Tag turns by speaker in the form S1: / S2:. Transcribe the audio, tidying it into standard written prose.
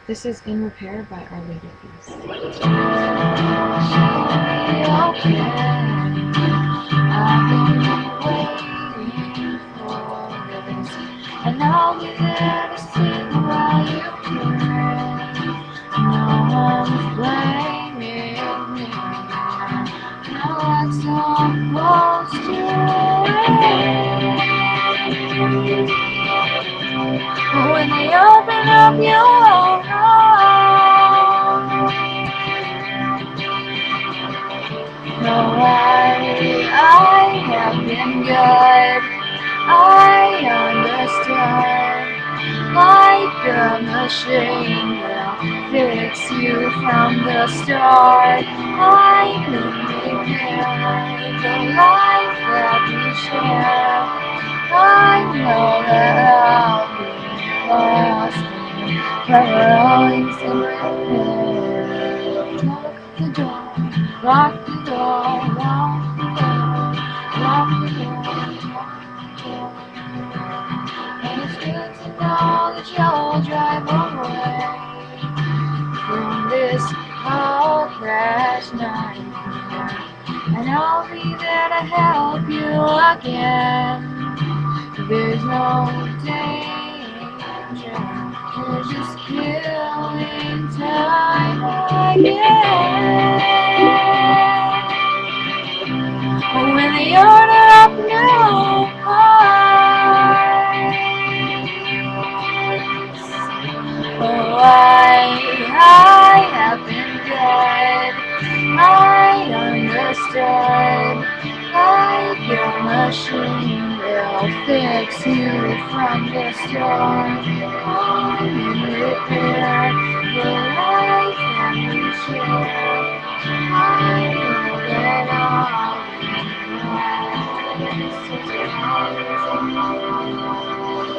S1: This is In Repair by Our Lady Peace.
S2: And I'll be there to sing while you pray. No one's blaming me. Now I'm supposed to wait. When they open up your heart. No, I have been good. I understood. Like a machine will fix you from the start. I believe in the life that we share. I know that I'll be lost, but we're always in repair. Lock the door, lock the door, lock the door, lock the door, lock the door. And it's good to know that you'll drive away from this whole crash nightmare. And I'll be there to help you again. There's no danger, you're just killing time again. When they order up new parts, oh, I have been good. I understood. Like your machine will fix you from the start. I'm in repair. The life that we share. I know that I'll be right. This is always in my life.